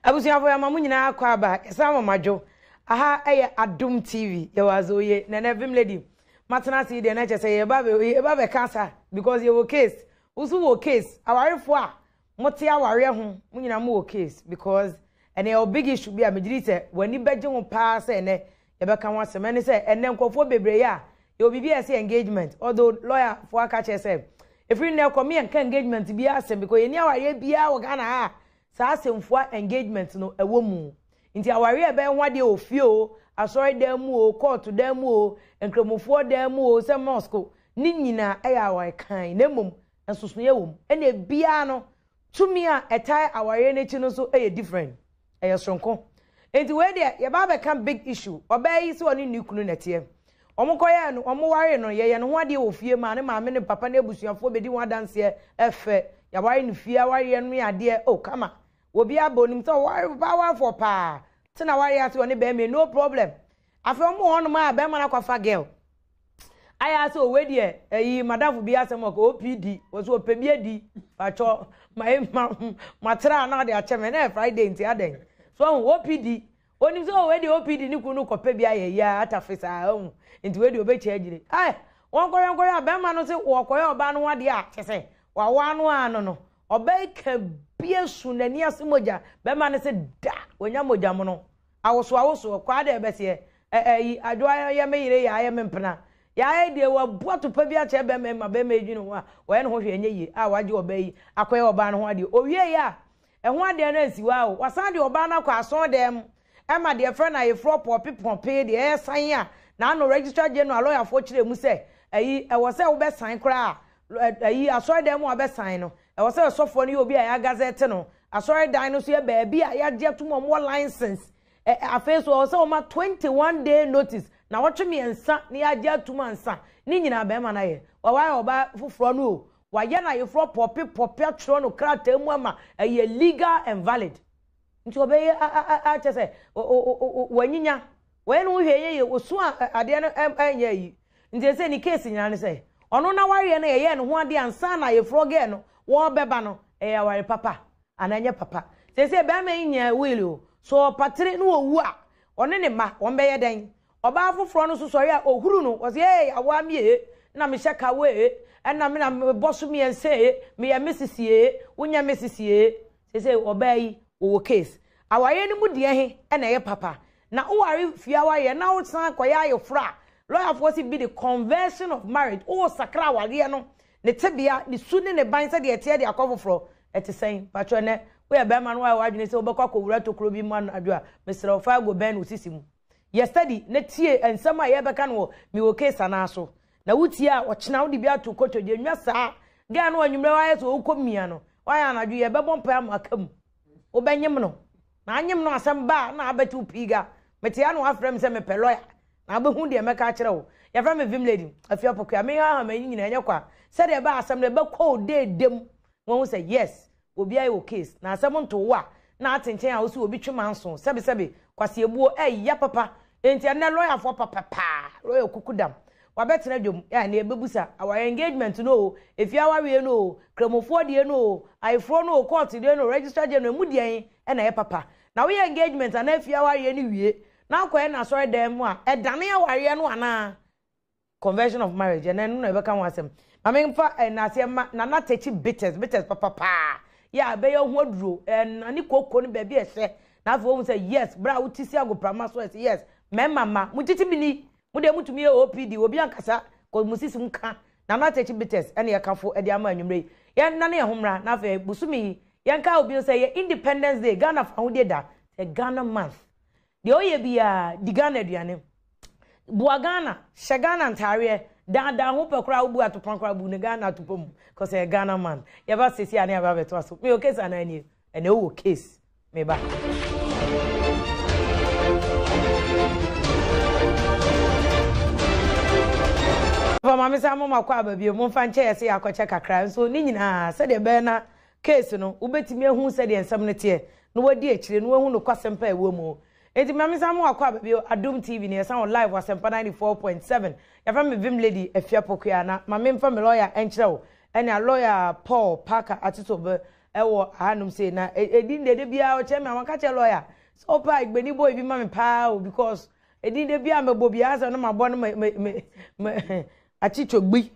Abusuafo ya mamu nyina akwa aba esa mamadwo aha eye Adom TV ye wazoye na nevim lady matana si de na che say ye ba be cancer because ye wo case usu wo case awarefo a mote aware ho munyina mo wo case because ene e big issue bi a megiri se wani beje ho pa se ne ye be kan wasem ene se ene nkofo bebre ya ye obibi ese engagement although lawyer for aka che say if you ne come here kan engagement bi asem because ye ni aware bia wo Ghana ha sa asemfua engagement no ewo mu nti aware ebe nwade ofie o asori dem o court dem o enkromofo dem o se moscow ni nyina eya awai kan na mum ensoso ye wom ene bia no tumi a etai aware n'echi no so eye different eye sonko enti we de ye ba be kan big issue obai se oni nikunu nete omokoye no omoware no ye no nwade ofie ma ne maame ne papa ne busuafo bedi wadanse efe ya ware no fie aware no ya de o kama obi abonim so ware power for pa tina ware ase oni be me no problem afi omo hono ma be ma na kwafa girl aya se o we de yi madam bi asem ko OPD wo so opebi adi pacho ma tra na de ache me na Friday nti aden so OPD oni so we de OPD ni kunu ko pebi aye ya atafisa nti we de obechi agire ai won koyo be ma no se wo koyo oba no wade a chese wa wa no ano no obai ka bia sunani asimoja be ma ne se da wonya moja mo no awoso kwa de be se adwa ya meyire ya mempena ya de wa boato pa bia che be ma be ma edwinu wa wo ne ho hwe enye yi a waje obai akoye oba no ho ade owie ya ho ade na nsiwa o wasan de oba na kwa aso dem e ma de friend na ye fro pope de e san ya na no register general lawyer fo kire mu se e wo se wo be san kra aso dem wo be san no e wo se sofo ni obi a ya gazette no asori dan no so ye baabi a ya je to mo license afeso wo se o ma 21 day notice na wo tweme ensa na ya je to mansa ni nyina be ma na ye wa oba fufuro no wa ye na ye fro pope atro no krata mu ama ye legal and valid nti obe a chese wanyinya we no hwe ye osu ade no anya yi nti se ni case nyina ne se ono na ware na ye no ho ade ansa na ye fro ge no wo beba no ya ware papa ananya papa se be ma nya will so patre no owu a one ne ma won be ye den oba afoforo no so sori a ohuru no wo se awa mie na me sheka we na me na bosu mi ense me ya mesisie wonya mesisie se oba yi wo case awaye ni mu de he na ye papa na o ware fia ware na wo san koya ayofra lawyer for be the conversion of marriage o sakra ware no ne tebia ne sune ne ban se de ete de akofoforo ete sen patro ne we be man wa wadwene se obekwa kowura tokro bi man adwa mesre ofa go ben osisimu yesterday ne tie ensem a ye beka no mi wo case na so na wutie a ochena wo de bi ato koto de nwa saa ga no anwumre wa ye so okomia no wa ya anadwo ye bebon pa amakam obenyem no na anyem no asem ba na abetu piga metia no afrem se me pe lawyer na abehu de meka kire wo ye fra me vim lady afia pokua me ha ma nyina enya kwa se de ba asem ne be ko de dem won say yes obi ayi o case na asem nto wa na atenchen a wo so obi twema sebe kwase ebuo ya papa enti na lawyer for papa lawyer kukudam wa betena dwom ya na ebebusa our engagement no efia wawe no kremofo de no aifro no court de no register de no mu de na ye papa na we engagement na efia wawe ni wie na akoye na sorry dem a edane ya ware no ana conversion of marriage and no ebe kan wasem mama mfa na se na na techi bitters papa ya be yo ho duro ani kokko no be bi ehwe na afo wo say yes bra utisi agoprama so yes me mama mutiti bini mude mutumi e OPD obi ankasa ko musisi nka na na techi bitters ene ya kafo e de ama anwumre ya na na ye homra na afo busumi ya nka obi say ye Independence Day Ghana fa ho de da the Ghana month de oye bia di Ghana aduane bua Ghana shagana ntare da ho pekura ubu atopon kura bu ne Ghana atopom cause e Ghana man ya ba sesi ane aba beto aso me o case ana ani ene o case me ba ba mama sa mama kwa babie mo fa nche yese yakoche kakra so ni nyina se de be na case no ubetimi ehu se de ensam ne te no wadi akire no ehu no kwasempa ewo mu eti mama sa mama kwa babie Adom TV ne yesa on live wasempa 94.7 ya fa me vim lady efia pokua na mama mfa me lawyer enchire wo ene lawyer Paul Parker atitobe ewo ahanum say na edin de bia o che me amaka che lawyer so pa igbeni boy bi ma me pa o because edin de bia mebo bia so no mabo no me achichogbi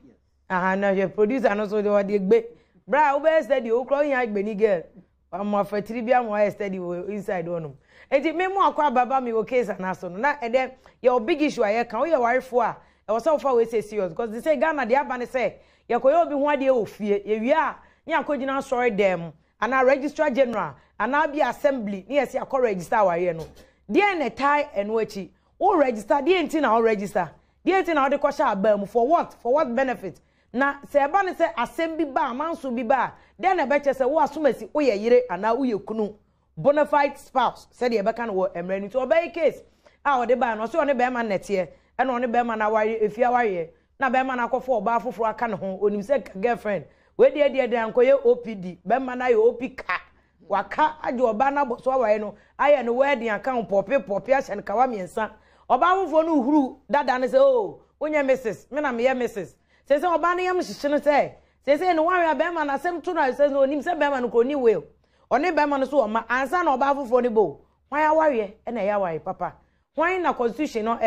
na je producer no so de egbe bra wo be steady o kro yan igbeni girl am afatiri bia mo steady inside onum enti me mu akwa baba me o case na so na ede your big issue aye kan o ye warefo a e wo so fa we say serious because they say Ghana de aba ne say ye koyo obi ho ade e ofie ye wi a ni akogina sorry dem ana registrar general ana bi assembly ni yesi akọ register ware no de na tie eno achi o register de enti na o register de enti na o de kwasha abam for what benefit na se eba ne se assembly ba manso bi ba de na be che se wo asomasi o ye yire ana o ye kunu bona fide spouse said ye be kan wo emre to obey case a o de ba no so ne be ma nete e na o ne be ma na ware efia ware na be ma na akofo oba afoforo aka ne ho onim se girlfriend we de ankoye OPD be ma na ye opika waka aje oba na so ware no aye no wedding account popi ahye ne kawa miensa oba afoforo no huru dada ne se oh onye Mrs me na me ye Mrs se oba ne yam hihye no se no ware be ma na sem to na se no onim se be ma no kroni we oni be ma no so ma ansa na oba afoforo ne bo hwan ya ware e na ya ware papa hwan na constitution no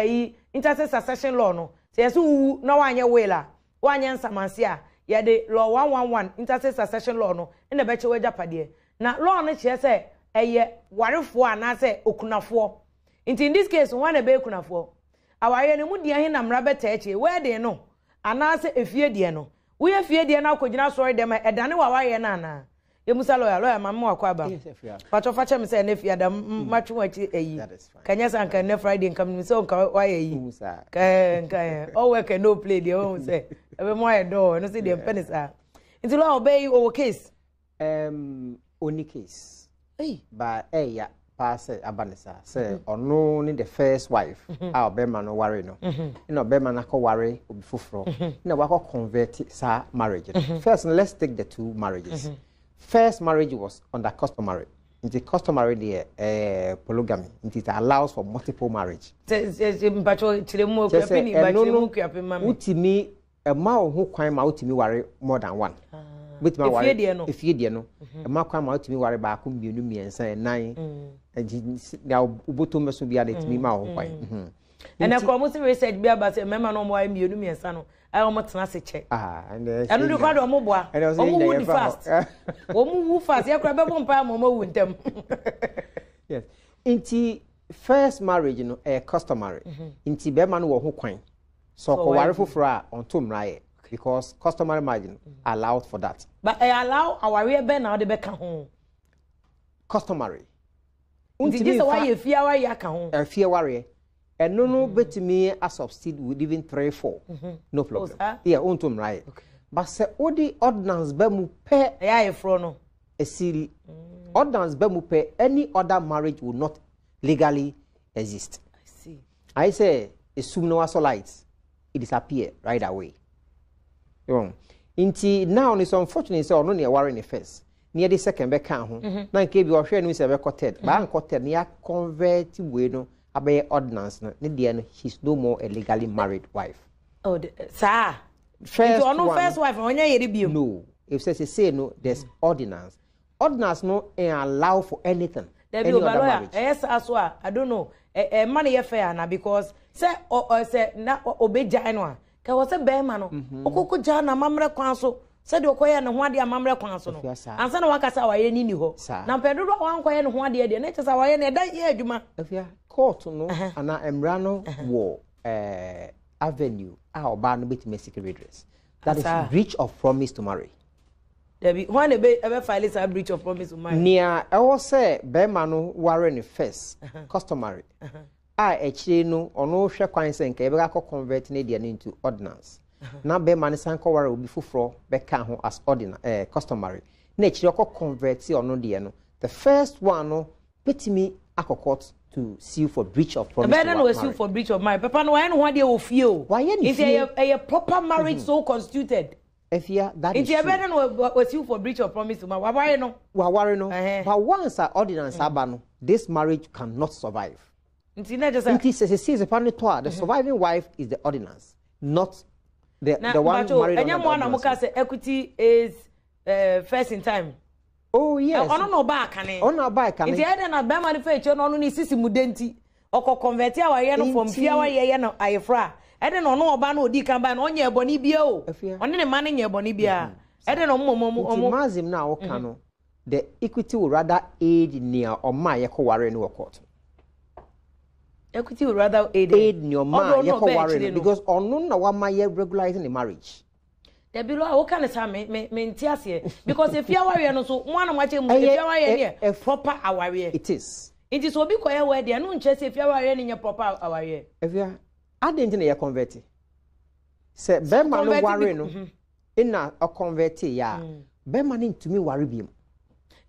interstate succession law no se so na wanye wela wanye nsamanse a ye de law 111 interstate succession law no na be chewe japade na law no che se warefo ana se okunafo in this case one na be okunafo awaye ne mu dia he na mra beta eche we de no ana se efie de no we efie de na akogina sorry dem edane wawaye na ana emusa lawyer mamma akwaba pacho fache me say na efie da matwu wachi eyi kanya san kan na Friday nkam me say onka waye eyi kan all work no play dey o say ebe mo aye do no say dem penisa nti law obey o case only case ba ya pass abanisa say ono ni the first wife a obema no worry no na obema na ko worry obi foforo na wa ko convert sa marriage first let's take the two marriages first marriage was under customary in the customary the polygamy it allows for multiple marriage utimi ma ho kwan ma utimi worry more than one with my worry if you no ma kwan ma utimi worry ba ko mienu miensa enan na uboto meso bia de timi ma ho kwan and akomo research bia ba say mema no mo ay mienu miensa no ay omo tena se che and anu de kwado omo boa omo wood fast omo wu fast ya kra be bompa omo wu ntem yes inti first marriage no customary inti be ma no wo ho kwan so ko ware foforo a onto mrae because customary marriage allowed for that but allow our we be na de be ka ho customary unti this why you fear why you ka ho fear ware and no betimi a substitute with even 3-4 no problem yeah onto mrae but say odi ordinance ba mu pe ya e fro no esiri ordinance ba mu pe any other marriage will not legally exist. I see. I say assume no so lights it disappear right away. Inti now is unfortunately so no near worry the first. Near the second be kan ho. Na nke bi o hwe no se be quoted. Ba quoted near convert we no abe ordinance no. Ne dia no she's no more a legally married wife. Oh sir. First one, first wife onya yeri bi. No. If say no there's ordinance. Ordinance no allow for anything. There be lawyer. Yes aso I don't know. Money ye fair na because say say na obeja no ka wo se be ma no okoko ja na mamre kwan so se de okoye ne ho ade amamre kwan so no ansa na wakasa waye ni ho na pedodo wan koye ne ho ade de na chesa waye ne da ye adwuma afia court no ana emra no wo avenue a oba no betime secret redress that is breach of promise to marry. There be one ever file is a breach of promise to marry. Near I was say be ma no ware ne first customary actually no ono hwe kwan se nka e be ga convert ne dia into ordinance na be man san ko ware obi foforo be ka ho as ordinary customary na actually ko convert ono dia no the first one no petimi akokot to sue for breach of promise. Better no sue for breach of marriage papa no why no dia wo fie o if a proper marriage so constituted if that is it's better no was you for breach of promise to marry why no but once a ordinance abano this marriage cannot survive. The surviving wife is the ordinance, not the one married. And say equity is first in time. Oh yes. Ono no ba kane. Ono ba kane. Nti ede na be ma ne fa eche no ni sisi mudenti. Oko convert ya waye no from fia waye no ayefra. Ede no no oba na odi kan ba na onye eboni bia o. One ne ma ne nye eboni bia. Ede no momo mazim na wo ka no. The equity will rather aid near or ma ye ko ware no court. Equity will rather aid near ma ye ko ware because ono na wa ma ye regularizing the marriage. The below I can say me ntiase because if you are no so one of if you are a proper aware it is. It is obi koye we there no nche say if you are in your proper aware. If you are didn't na convert. Say be ma no ware no. Ina a convert ya. Be ma no ntumi ware biem.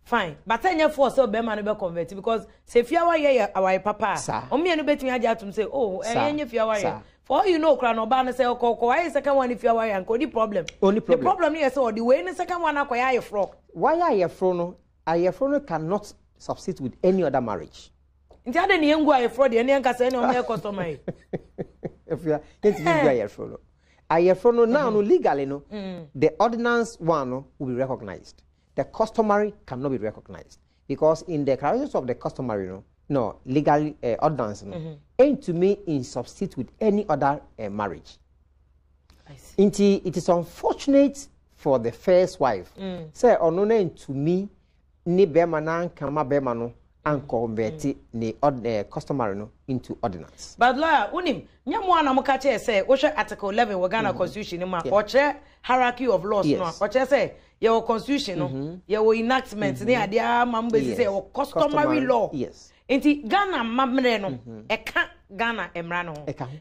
Fine, but I never force so be man be convert because say if you are our papa. Omi anu betimi aja atum say oh if you are for all you know, cry no ban say why is second one if you are and the problem. Only problem. The problem is so the way in the second one akwaya fro. Why are you fro no? Ayefro cannot substitute with any other marriage. Nti ade ne yengu ayefro de ne nka say ne o me customer. If you are ayefro. Ayefro no now no legally no. The ordinance one no will be recognized. The customary cannot be recognized because in the characteristics of the customary no legally ordinance no ain't to me in substitute with any other marriage. I see. It is unfortunate for the first wife. Say ono to me ni bema na kama bema no and convert ni customary no into ordinance. But lawyer unim nyamu ana muka che say wo hwe article 11 we Ghana constitution ni ma o che hierarchy of laws no o che say your constitution no your enactment ni ade amambezi say your customary law. Yes. Inti Ghana mamre no eka Ghana emra no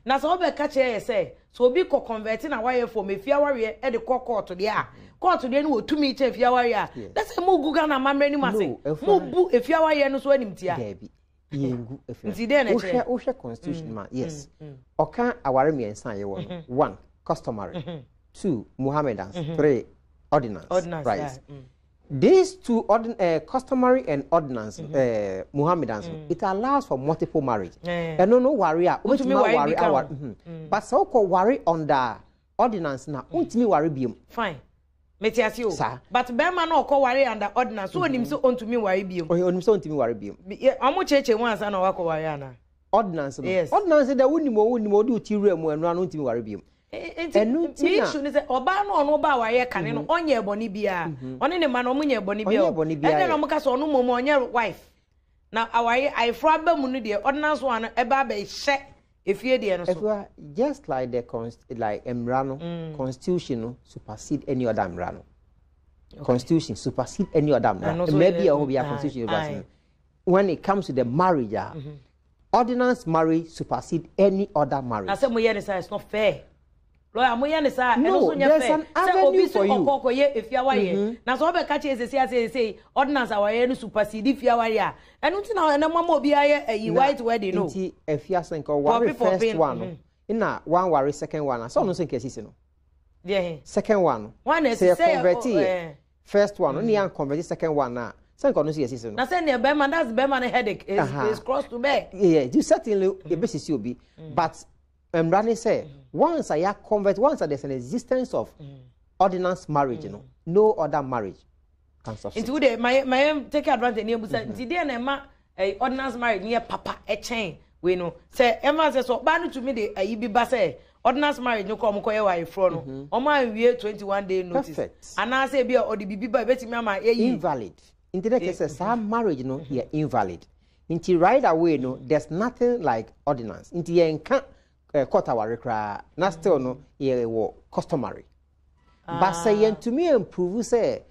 na so be ka che say so obi ko convert na why for me fia ware e de court de a court de no otumi che fia ware a that's mu gu Ghana mamre ni mase mu bu e fia ware no so anim tia yengu efia nti de na che wo hwe constitution ma yes oka aware me ensan ye wo 1 customary 2 Mohammedans 3 ordinance right. Yeah. These two customary and ordinance Mohammedans it allows for multiple marriage. And no warrior but so called worry under ordinance na untimi worry biom. Fine. Metiasio. But Bema no ko worry under ordinance so onim so ontumi worry biom. Onim so ontimi worry biom. Amu cheche wan sa na wako worry ana. Ordinance. Yes. Ordinance da wonimo di otiri mu enu anu ontimi worry biom. Me issue is oba no ono ba waye kane no onye eboni bia one ne ma no munye eboni bia e no mka so no momo onye wife na awaye aifra ba mu no de ordinance one eba ba hye efie de no so just like the emrano constitution supersede any other emrano constitution supersede any other emrano maybe a be a constitution when it comes to the marriage ordinance marriage supersede any other marriage. I say mo hear this is not fair. Lawyer, mo yan say no, there's an avenue for you. If you are na so be catch say ordinance awaye no supersede if you are ya. Enu ti na mama obi aye white wedding no. Nti if you say ko worry first one. Ina one worry second one. So no say nkesi no. Yeah. Second one. One say convert first one. Only an convert second one na. Say ko no say no. Na say ne be man that's be man headache is cross to bear. Yeah, you certainly e be sisi obi but Rani say once I convert, once there's an existence of ordinance marriage, no other marriage can substitute. Into my take advantage near Busa. Nti dey na ma ordinance marriage near papa a chain. We know. Say Emma says so banu to me the ayi bi say ordinance marriage no come koye wa ifro no. O ma wie 21 day notice. Perfect. And I say bia or the bibi ba betimi ama invalid. In the case some marriage no here invalid. Nti right away no there's nothing like ordinance. Nti ye nka court our cry na still no ye wo customary but say yen to me improve say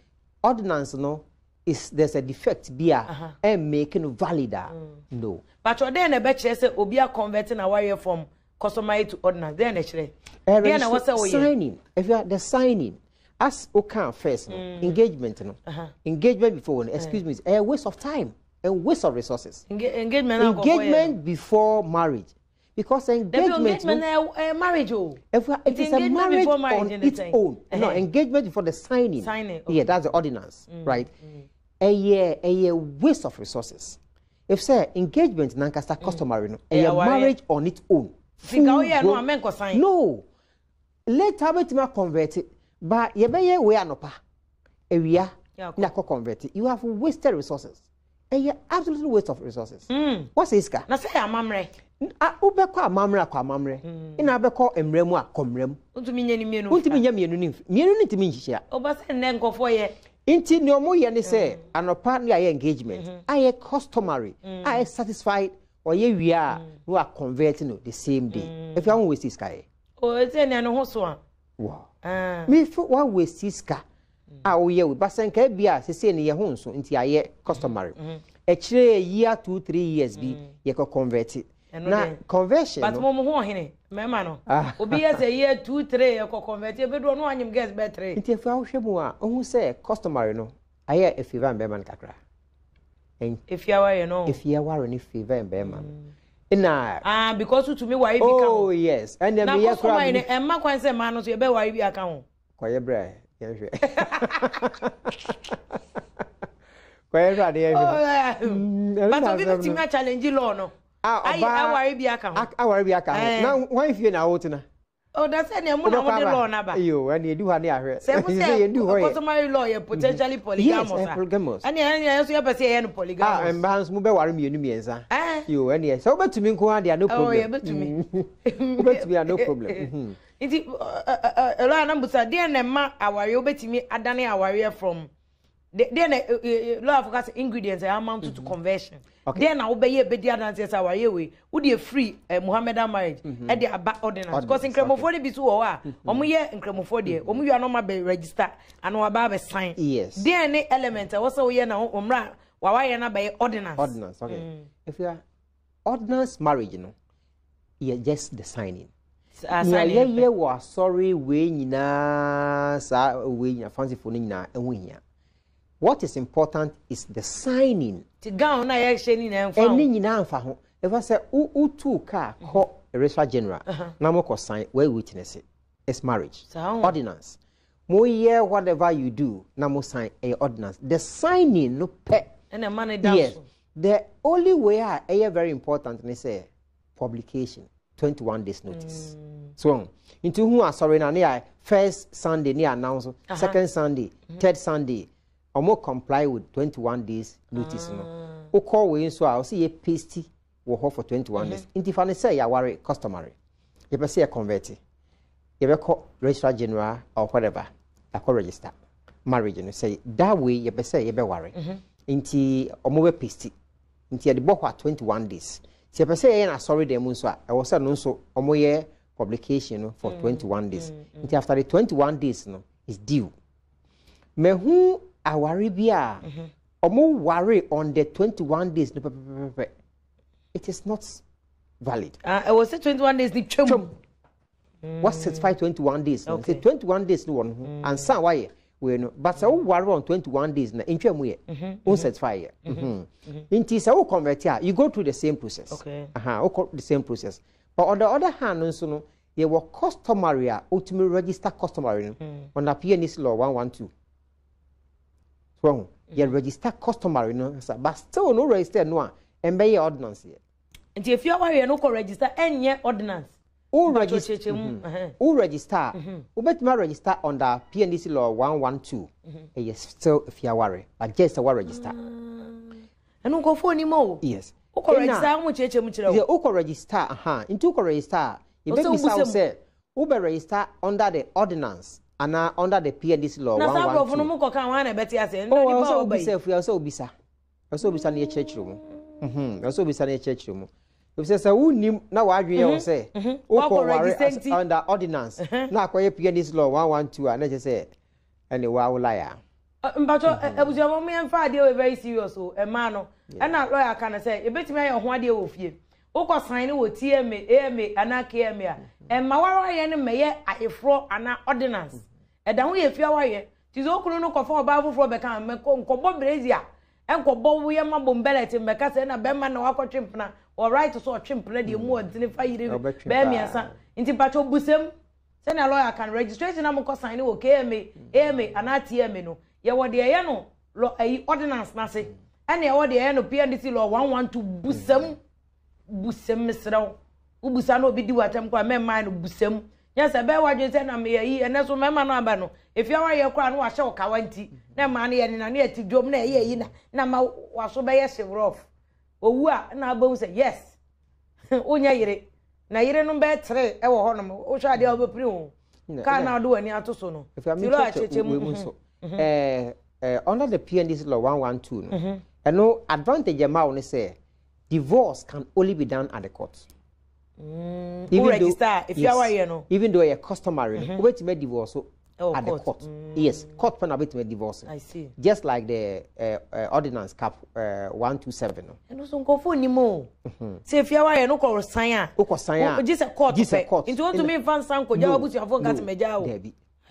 ordinance no is there's a defect bia and making valid no but you then e be chere say obi a converting away from customary to ordinance then e chere then what say signing if you are the signing as okay first no engagement no engagement before excuse me a waste of time and waste of resources engagement before marriage. Because engagement marriage it is a marriage on its own. No, engagement before the signing. Okay. Yeah, that's the ordinance, right? A year waste of resources. If say engagement nankasa customary no, a marriage on its own. No. Later we convert it, but ye be ye we anopa. Ewia na ko convert you have wasted resources and you absolutely waste of resources what's iska na say amamre ubekọ amamre ina abekọ emremu akomrem untumi nya ni mienu mienu ni timi nhihia obase nne nkofo ye inti ne omo ye ne say anopa ne aye engagement aye customary aye satisfied or ye wia no are converting no the same day if you want waste iska o say ne no ho so a wow me for one waste iska we basenka bia sese ne ye ho nso nti aye customary a year 2-3 years bi ye ko convert na conversion but mo ho hene mema no obi ye say year 2-3 ye ko convert e bedo no anyim guess be 3 nti fa hwemu a ohun say customary no aye a favor be man kakra if you are no if you are any favor be man na because to me why be kan oh yes and then me yakra emma kwan say man no so ye be why bi aka ho koye bra ye hwe koye bra de ye hwe but obi be team challenge law no awari bi aka ho na wan fie na wotina oh that's any mo na mo de law na ba yo and you do ha ne ahwe say you do ho customary law you potentially polygamous and you so you be say you polygamous and bands mo be ware mienu mienza yo and you so betumi nko ha dia no problem oh yeah betumi no problem Iti law na mbusa de na ma awari obetimi adane awari from de na law of focus ingredients amount to conversion then na obeye be dia dance say awari we wo dey free Muhammadan marriage e dey aba ordinance because incremofo dey bi so wo a omo ye incremofo dey omo yu anoma be register and wa ba be sign yes then any element wo say wo ye na omra wa ye na be ordinance okay if you are ordinance marriage no you just the signing ye was sorry we nyina sa we nyina fancy for nyina enwuhia what is important is the signing ti gown na ye hye ni na enfa eni nyina anfa ho if I say u car call a registrar general na mo ko sign we witness it it's marriage ordinance mo hear whatever you do na mo sign a ordinance the signing no pe and the money down yes the only way very important they say publication 21 days notice. So, into who are sorry na first Sunday near announce, second Sunday, third Sunday, or more comply with 21 days notice. No, o call we so I'll see a pasty will hold for 21 days. Into if say ya worry customary, if I say a convert, if I call registrar general or whatever, I call register marriage and say that way you be say you be worry. Into or more pasty, into the book 21 days. Si I say na sorry dem nso I was no so omoye publication for 21 days. Until after the 21 days no is due. Me hu awari bia omo worry on the 21 days no it is not valid. I was say 21 days the chum. What certified 21 days? No? Say 21 days no one and some why we no but so worry on 21 days na intwa mu ye uncertify inti so convert here you go through the same process the same process but on the other hand nso no ye were customary ultimate register customary on the PNS law 112 so you register customary no but still no register no and be ordinance here inti if you are no register any ordinance who register register under PNDC law 112 yes still if you worry but just a register and go for any more yes who register mu chechemu who register into register you be say who register under the ordinance and under the PNDC law 112 no mo kan wan na beti ase no so obisa na ye church room if say who nim na wa adwen you say who ko worry under ordinance na akoye PNDC law 112 and just say any wa liar mbacho ebuja mo me mfa ade we very serious o e ma no e na lawyer kan say e betimi aye ho ade wo fie wo ko sign wo TMA ana KMA a e ma waro ye ne meye ayefro ana ordinance e da ho ye fie wa ye ti zo kunu no ko fa oba foforo be kan me ko bo brazia enkobo wo ye mabom bellet mbeka se na be ma na wakotwempna or right so twempna de mu odine fa yire be miasa nti pacho busem se na lawyer can registration am ko sign wo KMA ana TMA no ye wo de ye no lo ayi ordinance na se ene ye wo de ye no PNDC law 112 busem misraw ubusa no obi di watam kwa me man no busem nya se be wadwe se na me yi ene so me ma no aba no if you are your crown was show kawanti na money and na ti dom na ye na ma waso be yes rough owu a na ba say yes onya yire na yire no be 3 e wo honom wo hwa de obepri ho ka na do ani ato so no tiro a cheche mu under the PNDC law 112 no and no advantage amount ne say divorce can only be done at the court. Even register if you are here no. Even though you're customary, wait to make divorce at the court. Yes, court pen wait to make divorce. I see. Just like the ordinance cap 127. And also go for anymore. Say if you are here no call sign. O sign. Just a court. Into want to me fan san ko jawa buti afon gat meja o.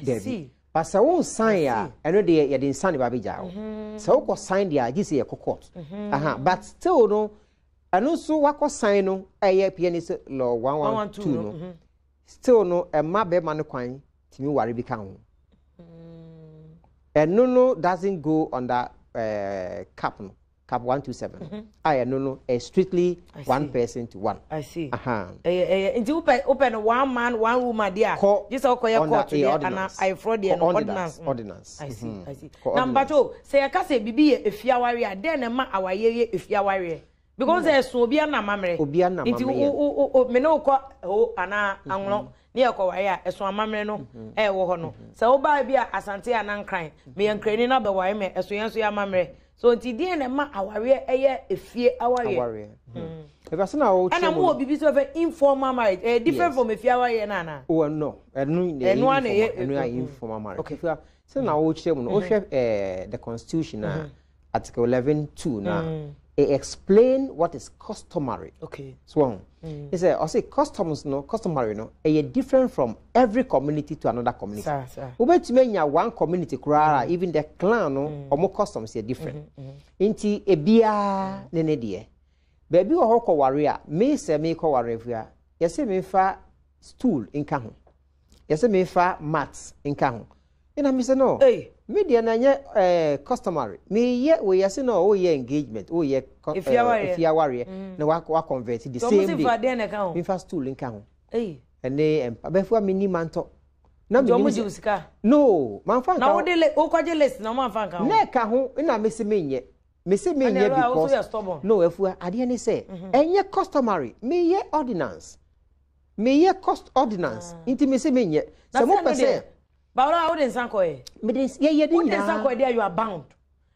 Debi. But so won sign ya, I know they didn't sign ba be jawo. So ko sign dia just say court. But still no and also wako sign no PNDC law 112 no. Still no e ma be ma no kwan timi ware bi kan ho. And no doesn't go under cap 127. No strictly one person to one. I see. Into open one man one woman there. This all call court and I fraud the ordinance. I see. Number 2 say I say bibi if you are then ma awaye if you are because there's so be na mamre nti me no ko ana anwo ne yakwa ya eso amamre no wo ho no se wo ba bia asante anankran me yankrani na be wae me eso yanso ya amamre so nti die na ma aware eye efie aware if I say na wo ana mo bibi so very informal marriage different from efie aware na na oh no enu informal marriage okay so na wo chire mu no wo hwe the constitution article 11(2) na explain what is customary. Okay. So, he said, I say customs no, customary no, different from every community to another community. Sir. To me, one community, even the clan no, or more customs are different. Inti ebia nene die. Baby or hoko warrior, me say me ko warrior. Yes, me fa stool in kahun. Yes, me fa mats in kahun. And I say no. Hey. Media na customary. Me ye we yase no o ye engagement. O ye if you are warrior. Na wa convert the same day. Me first tool in kan. Eh. Ene abefua mini manto. Na me ni usika. No, man fan. Na wo de o kwaje list na man fan kan. Na ka ho na me se menye. Me se menye because no efua ade ne say enye customary. Me ye ordinance. Me ye cost ordinance. Inti me se menye. Se mo pese But I wouldn't say you are bound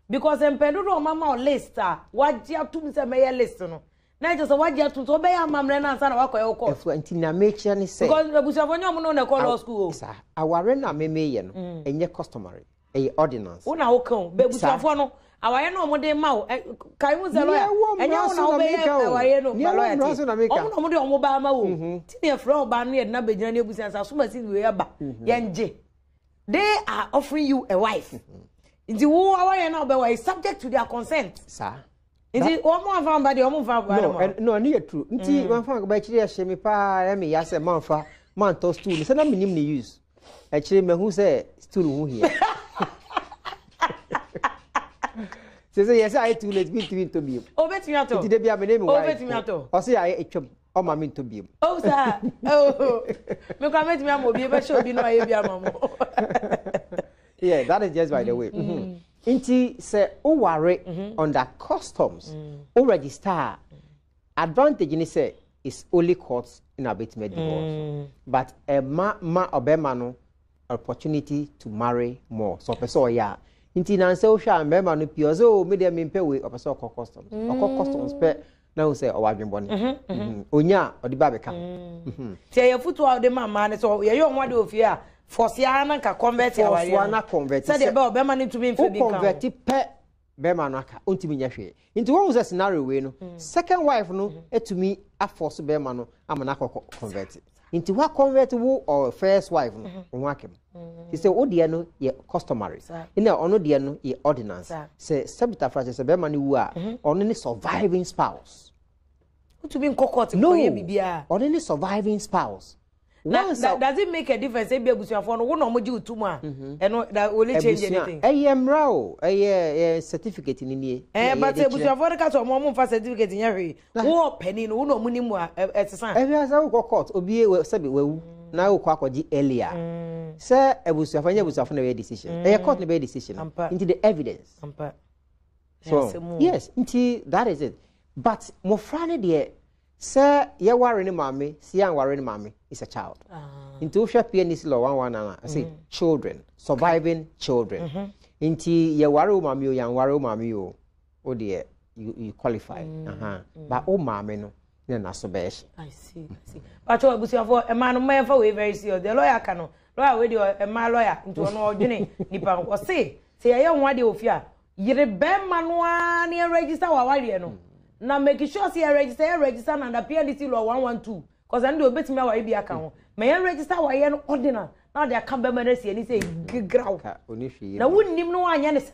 because empedudo mama list what you to say me list no na just what you to obey amamre na answer na wakoye ko if anti na make ni say because abusafo nyom no na call school sir aware na me ye no enye customary e ordinance una wo kan be abusafo no awaye no mo de ma kai mu zelo ya enya wo na obey awaye no balo ya ti mo de o mo ba ma wo ti ne fro ba no ye na be gina ne abusansa so ma si we ya ba ye nje. They are offering you a wife. Inti wo awaye na obewa is subject to their consent. Sir. Inti o mo afa mbade o mo fa ba. No, ni true. Inti man fa ba chire ya me pa ya me ya se man fa man to stool. Se na minim ni use. E chire me hu se stool hu here. Se yes I too late between to be. O betimi ato. Inti de bia me name wife. O betimi ato. O se ya etwam. O ma me to be. Oh sir. Oh. Me kwa metimi am obi e be show bi no aye bia mamo. Yeah, that is just by the way. Inti say o ware under customs, o register. Advantage ni say is only courts in a bit divorce. But a ma obema no opportunity to marry more. So person ya. Inti na say o hwa obema no pio so me dem mpe we person o customs. O customs pe na o say o wadwen boni. Onya odi ba beka. Tie ye futu a de mama ne so ye yo nwa de ofia. Forcia na ka convert ya wari. Forcia na convert. Say the be man to be mfe bi kan. Convert pe be man no aka ontimi nya hwe. Into one was a scenario we no. Second wife no etumi aforce be man no amana convert. Into what convert wo or first wife no won akem. He say o de no ye customary. Ina ono de no ye ordinance. Say sabita franchise be man wu a ono ni surviving spouse. To be in court for ye bibia. Ono ni surviving spouse. Does it make a difference? If you have one, one or two more, and that will change anything. A certificate in the but if you have one cat or more for certificate in every war penny, no money more at the sign. Every as I go court, or be a sabi well, na wo kwa kwaji earlier say ebusuafo nya ebusuafo na be decision e court na be decision into the evidence so yes into that is it but mo frane de say ye ware ni mame si an ware ni mame is a child into wo hwa PNC law 119 I say children surviving children into ye ware o mame o yan ware o mame o de you qualify but o mame no na so be I see but o busuafo e ma no me fa we very serious the lawyer ka no lawyer we dey e ma lawyer into no odwene nipa o say ye ho ade ofia yire be ma no a na register wa ware no na make sure say register na the PNC law 112 cause and obetimi wa bi aka ho me register wa ye no ordinance na dey aka be ma na say ni say gigraw na wunnim no anya ne sa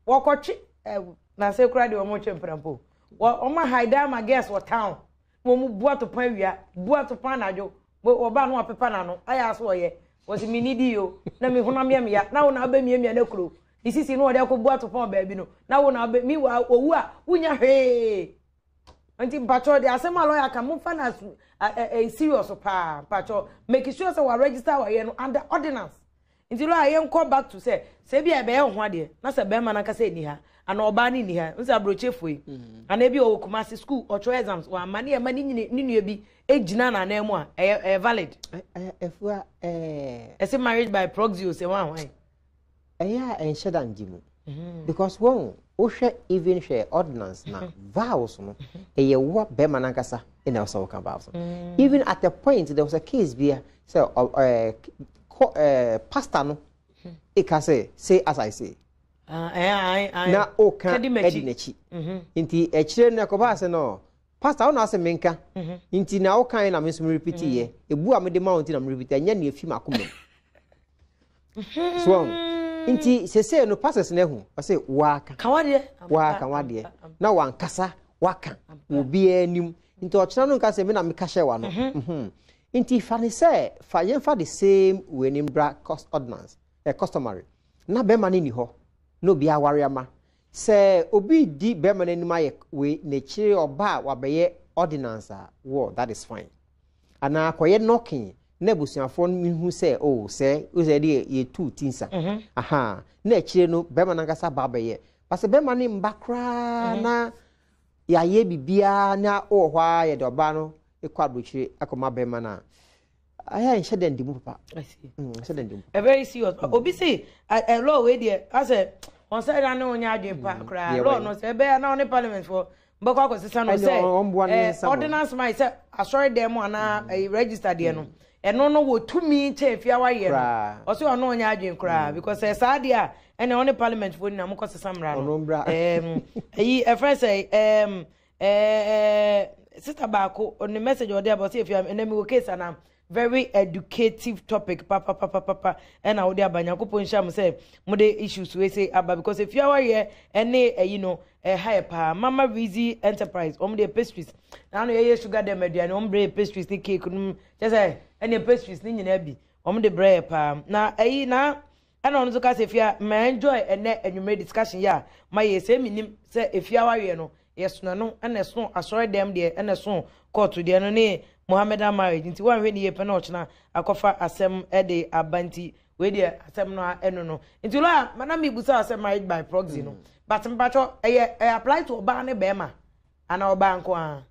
wokotwe na say kura de o mo twemprampo o ma haida ma guess what town mo mu buato pan wia buato pan najo oba no apepa na no aya so ye was mi nidi yo na mi huna me ya na wo na ba mi na kuro isisi no de ko buato pan ba bi no na wo na ba mi wa owu a wunya he anti pacho de asema lawyer kan mu fa na serious pa pacho make sure say we register wa ye no under ordinance nti lo ayen call back to say bi e be ho ade na say be ma na ka say ni ha ana oba ni ha nsa abrochefo yi ana bi o Kumasi school o cho exams wa mani e mani ni nua bi ejina na na mu a valid efua say marriage by proxy o say wan yeah en shedan jimu because one o hwe even share ordinance na vows no ye wo be manankasa in our so kan vows even at the point there was a case there so pastor no e ka say as I say na o kan edinachi inti echire na ko ba se no pastor ona ase menka inti na o kan na me so repeat ye ebu a me de mount na me repeat anya na efi makomam so inti sese no pastors na hu o say waka wade na wankasa waka obi anim inti o kira no nka se me na me ka hye wa no inti fani say fa yen fa the same we nim bra cost ordinance customary na be mani ni ho no be aware ama say obi di be mani ni ma ye we na chire oba wa be ye ordinance wo that is fine ana akoye knocking na busuafo hu say oh say o say dey ye two tinsa na chire no be mani ngasa ba be ye parce be mani mbakra na ya ye bibia na o hwa ye de oba no ekwadrochire akoma be mana aya in sheden dimu papa I see sheden dimu a very serious obi say a law we there as a on say na onya adwen pa kra law no say be na on parliament for mbako akosisa no say ordinance my say asori dem ana register there no eno no wo tumi chefia wa ye no o say on onya adwen kra because say dia and on parliament for na mukosisa mra no yi a friend say sister Bako on the message or there about if you have enemy case and very educative topic papa and I there banyakopo nsham say mo the issues we say about because if you are here any you know a higher pa mama Rizzy enterprise the pastries now no sugar dem aduane bre pastries ni cake just say any pastries ni nyina bi the bread pa na na and on so case if you may enjoy and you make discussion ya my say minim say if you are here no yes no and so asori dem there and so court there no ne Mohammed marriage nti wan hwe ne ye pena ochna akofa asem de abanti we de asem no eno no nti lo a mana mi busa asem marriage by proxy no but mpacho apply to oba ne bema ana oba nko a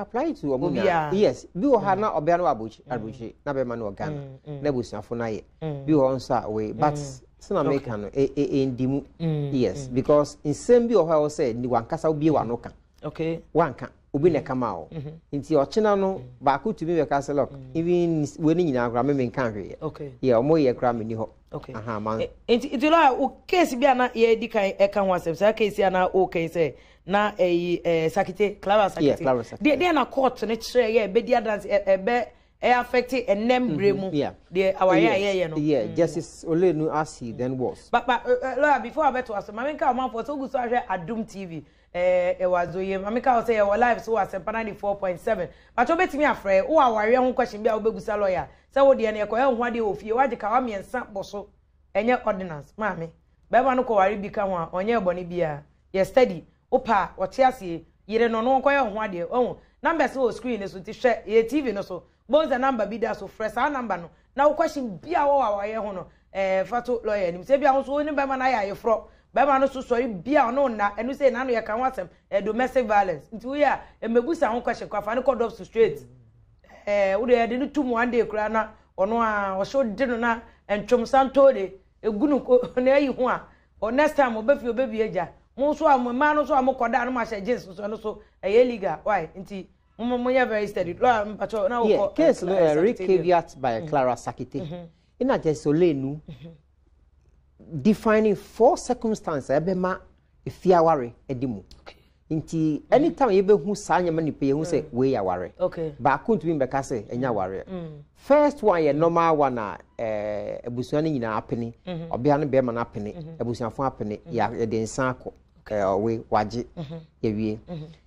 apply to oba yes bi o ha na oba no abuchi na bema no Ghana na busuafo na ye bi o nsa we but sina make no ndimu yes because in same bi o ha o say ni wankasa obi wa no ka okay wanka obi ne kama o nti ochina no ba ko tumi be ka say look even we ni nyina akra me nka hwe okay yeah omo ye kra me ni ho okay man nti lo o case bi ana ye di kan e kan ho asem sa case ana o kan say na sakite clever sakite de na court ne kire ye be dia dance e be affect enembre mu de awaya ye no yeah justice Olenu as he then was but lawyer before I bet to ask my nka man for so go so ahwe Adom TV ewazoye mamika say your live so was 94.7 but obetimi afre wo aware ho question bia obegusa lawyer say wo de na ekoye ho ade ofie waje ka wa miensa boso enye ordinance maame beba no ko ware bi ka ho a onye ebone bia ye study opa wote ase yire no no koye ho ade ohun numbers wo screen so ti hwe ye TV no so bones the number be there so fresh our number no now question bia wa ye ho no fato lawyer nim say bia ho so ni be ma na ya ye fro be ma no so sorry bia no na enu say na no ye kan wasem domestic violence nti we a emebusa ho question kwa fa ne code of straight wo de de no tum one day kura na ono a o so de no na entwom santo de egunu na yi ho a o next time obefi obebi eja mo so am ma no so am koda no ma hye jeans so no so illegal why nti mo ya very steady law mpacho na wo case no recaveat by Clara Sakite ina je solenu defining 4 circumstances ebema efiaware edimu nti anytime you be hu sanya mani pe hu say we ya ware okay ba kuntu be ka say enya ware first one ye normal one na ebusuan nyina apene obia no be ma na apene ebusuanfo apene ya de nsan akọ we waje ye wie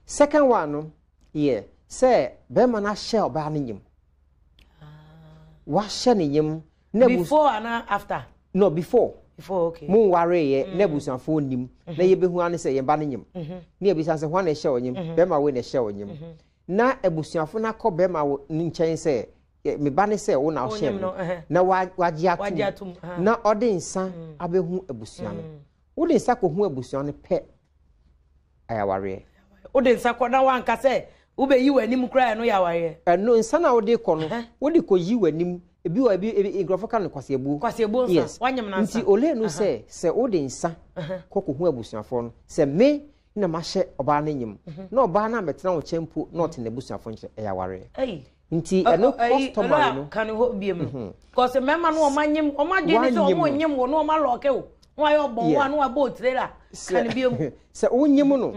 second one no ye say be ma na share oba no nyim wa share ne nyim before and after no before okay mun ware ye nebusanfo nim na ye behu ane se ye ba ne nyim na ebisa se hwa na hye onyim be ma we na hye onyim na ebusanfo na kọ be ma nchen se me ba ne se wo na hye na waje atum na ode nsa abehu ebusan no wo de nsa ko hu ebusan no pe aya ware wo de nsa ko na wanka se wo be yi wanim kra no ya ware no nsa na wo de ko no wo de ko yi wanim ebi wa ebi ngrofo no kwasebu nsa wanyem na nsa nti ole no se wo de nsa kokko hu ebusanfo no se me na ma hye oba na nyim na oba na metena wo chempo not na ebusanfo nche ya ware nti eno customer no kan ho biem because memma no o manyem o magye ni se o mo nyem wo no o ma loke wo wa yo bon wa no wa bo trailer kan biem se wo nyem no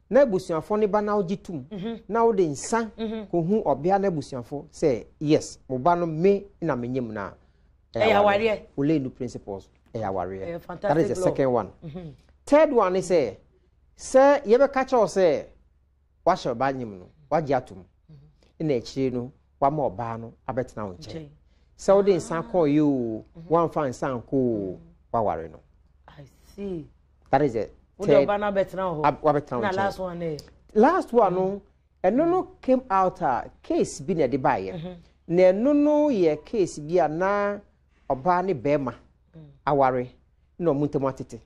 na ebusanfo ne ba na ogitum na wo de nsa ko hu obia na ebusanfo say yes mo ba no me na menyem na ya ware ole new principles ya ware that is the second one third one is say ye be catch us say wa sho ba nyem no wa gi atum ina ekire no wa ma oba no abetena wo nche say wo de nsa ko you one fan nsa ko wa ware no I see that is it Bana betra ho. Na last one eh. Last one no, no came out case bi na de baye. Na no ye case bi na oba ne bema aware na omuntemu atete.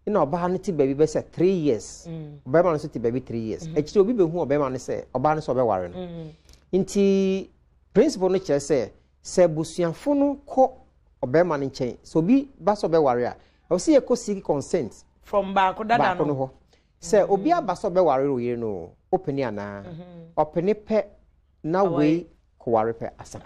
Na oba ne ti baby be say 3 years. Bema no so ti baby 3 years. Ekire obi be hu obema ne say oba ne so be ware no. Nti principle no che say busuafo no ko obema ne nchen. So bi ba so be ware a. O se ye ko seek consent from back dada no say obi abaso be ware ro ye no openi ana openi pe na we ko ware pe asa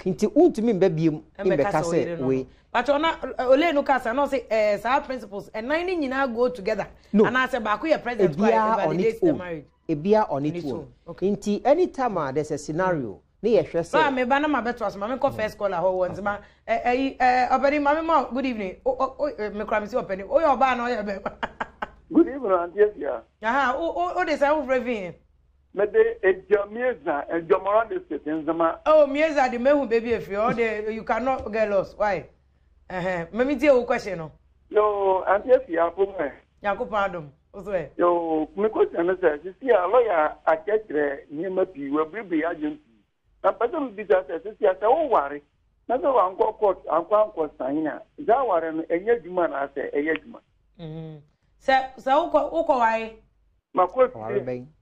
nti untumi mba biem imbe ka say we but ona ole no kasa no say sa principles and nine nyina go together and I say back we president quite validate the marriage ebia on it one nti anytime there's a scenario na ye hwe say me ba na ma beto asma me ko first call ho won zima obedi mama ma good evening me kra me si openi o yo ba na o ye be good evening Antia aha o de say wo frevin me de ejamieza ejomora de state zima oh mieza de mehu baby efri o de you cannot get lost why me mi tie wo question no yo Antia po me yakopon Adom oso e yo me question na say si a lawyer akekere ni ma pi we bibi agent na person bi ta say si a wo ware na so anko court anko signa za ware no enye djuma na say enye djuma se uko wai mako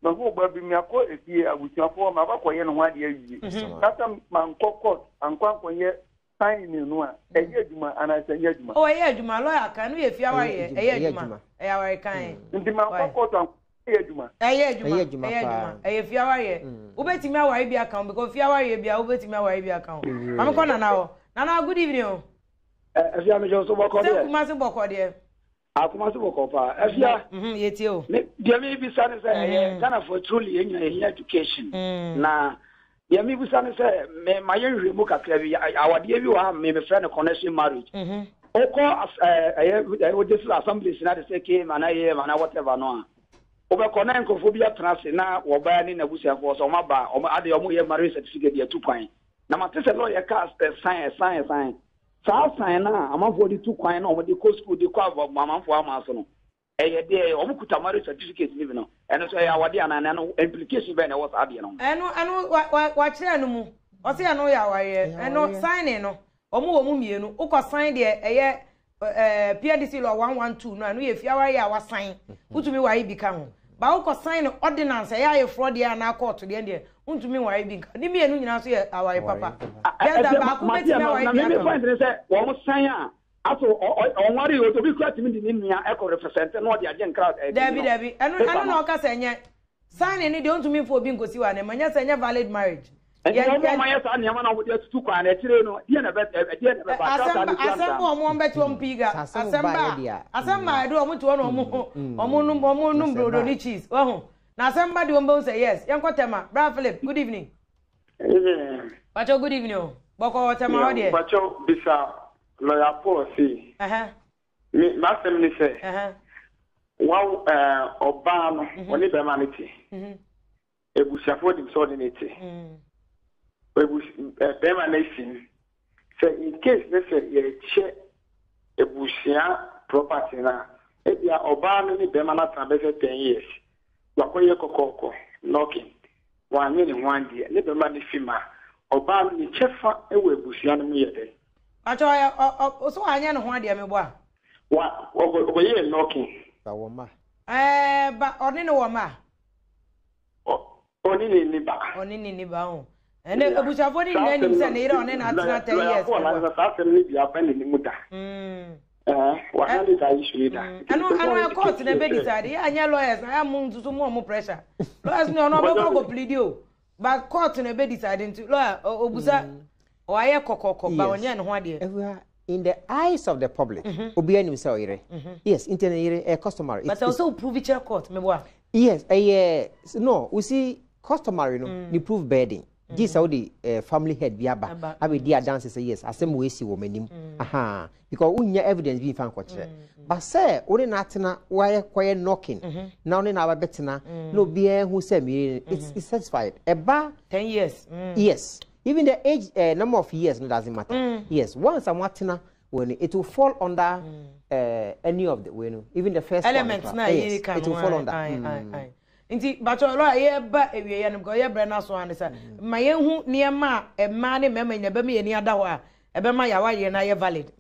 na ho ba bi mi akọ efie abusuafo ma akọ ye no ho ade awie kata manko court anko ye sign no a enye djuma ana say enye djuma o enye djuma lawyer kan no ye fia wa ye enye djuma eya wa kan ndi manko court enye djuma enye fia wa ye ubetimi awari bi account because fia wa ye bia ubetimi awari bi account am ko nana good evening o efia me jo so boko de se kuma se boko de akuma se boko pa efia yeti o dia me bi sane say Ghana for truly enya education na dia me bi sane say me maye hwemu kakra bi awade bi wa me friend connection marriage oko we just assembly na de say ke mana whatever no obe connect ko bi atrase na wo ba ni na busiafo so ma ba o ade o mo ye marriage certificate dia 2 kwan na ma tese lo ye cast sign sa sign na amafo di 2 kwan na o di ko school di ko amafo amaso no eye de o mo kuta marriage certificate ni bi no eno so ya wade anana no implication be na was ade no eno wa kire no mu o se no ya ware eno sign no omo mienu ukọ sign de eye PDC law 112 no anu ye fiaware ya wa sign utumi ware bi ka ho ba ukọ sign ordinance ya fraud ya na court de untumi ware bi ka ni mienu nyina so ye aware papa ya da ba ku beti na ware bi ka point say wo sign a aso onware o to bi kura timi di nia e ko represent no de agent crowd Debbie anu na o ka senye sign ni de untumi fo bi nkosi wa na manya senye valid marriage yeah my son ya na wo de tutu kwa na tire no die na be asemba omo mbeti ompiga asemba do omo to no omo num brodo ni cheese oho na asemba de ombo say yes yankotema bra Philip good evening bacho good evening boko tema ho de bacho bisa lawyer Paul si me masem ni say wow oba no oni be maniti ebusiafo di so ordinate bema nation say in case they say ye che ebusia property na ebia oba no ni bema na tan be 10 years wakoye kokoko knocking one ni one dia ni bema ni fima oba no ni chefa ewe ebusia no ye de acho so anya no ho ade me bo a wa ogoye knocking ba wo ma ba oni no wo ma oni ni ba ho ene ebuchafo ni nani se na ire one na atena 10 years na sa se ni bia pa ni muda wa na ni ta issue da anu court na be decide ya anya lawyers na ya mu ntutu mu pressure lawyers ni ono go plead o but court na be decide ntu lawyer obusa o aye kokoko ba onye ne ho ade in the eyes of the public obi anim say oyire yes internally customary but also prove it court me boa yes no we see customary no ni prove bedding this how the family head biaba abi dia dance say yes asem we si wo manim because unya evidence bi fan kwakire but say ori na atena why kwaye knocking na oni na abetena no bia hu say me it's satisfied eba 10 years yes even the age number of years no doesn't matter yes once I'm atena when it will fall under any of the even the first elements na it will fall under Inti bacho ye ba ewie ye no ye bre na so ane sa ma ye hu niema e ma ne mema nya ba me ye ni ada ho a e be ma ya wa ye na ye valid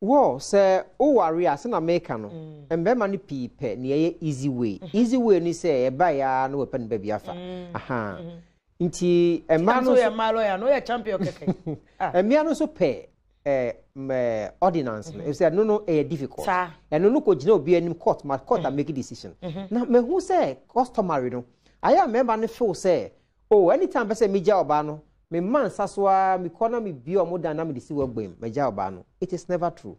wo se o ware ase na make no embe ma ne pipe ne ye easy way ni se e ba ya no we pen ba bi afa nti e ma no so ye ma lawyer no ye champion keke e me no so pe ordinance no say no difficult and no ko gina obi anim court make decision na me hu say customary no aya member no feel say anytime be say me ja oba no me man sasoa me kona me bi omoda na me disi wagbem me ja oba no it is never true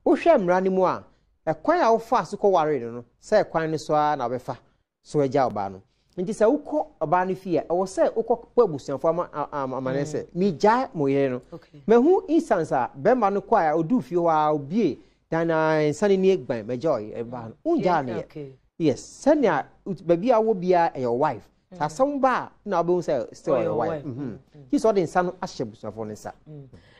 wo hwe mra ni mu a kwan a wo fa so ko ware no say kwan ni so a na be fa so ja oba no nti say uko oba no fie wo say uko kwa busuafo amane say mi ja moyere no me hu instance a be ma no kwa odu fie wa obie dan insane ni egban me joy e ba no unja ne yes sanya baby a wo bia your wife asam ba na obe say still your wife he saw the insane ahye busuafo no sa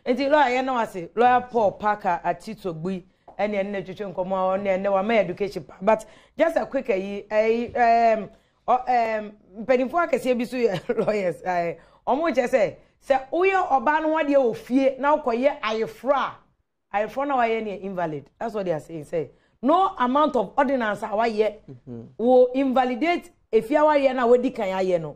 nti lawyer na wase lawyer Paul Parker atito gbi ene na twetwe nkomo ne wa my education but just a quick penifo akese bi so lawyers omo je se uye oba no wade ofie na ukoye ayefro na waye ne invalid that's what they are saying say no amount of ordinance awaye will invalidate if you waye na wadi kan aye no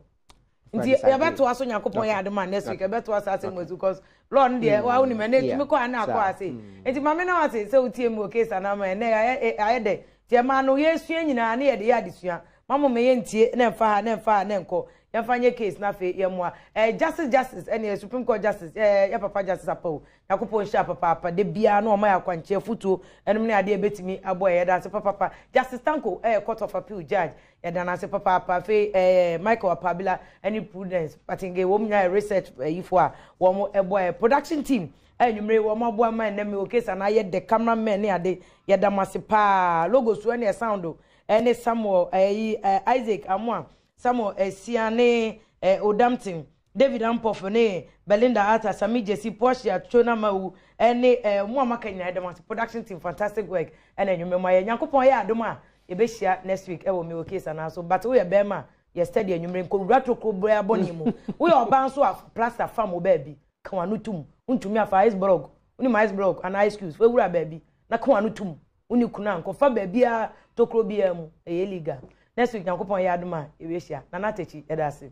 nti ya beto aso nyakopon ya adema next week ya beto asase mo because law no de wa uni mane timi ko ana akọ ase nti mame na wase se utie mu case na ma na aye de tie ma no yesu nyina na ye de ya desua mama me yentie na mfa na nko ya fanye case na fe ya moa justice any supreme court justice ya papa justice apo yakopon sha papa de bia na o ma yakwanche futu enum ne ade betimi aboy ya da se papa justice tanko court of appeal judge ya da na se papa fe Michael Apabila any prudence patinge wo mnya research ifo a wo mo eboy production team enumre wo mo abo man na me o case na ye the cameraman ne ade ya da masipa logo so ne sound any Samuel Isaac Amwa Samuel Siane Odamtin David Ampofone Belinda Arthur Sami Jesse Porsche Chona Mau any Muamaka Adom production team fantastic work and then you remember Yankopon ya Adoma ebeshia next week e wo me case and so but we bema ye study anwumre ko wura to ko bra boni mu we oba nso a plaster farm obabi ka wanu tum untumi afa iceberg uni iceberg and ice cubes we wura baby na ka wanu tum uni kuna nko fa baby a tokro bia mu eye liga next week yankopon ya adoma e we hia na na techi edase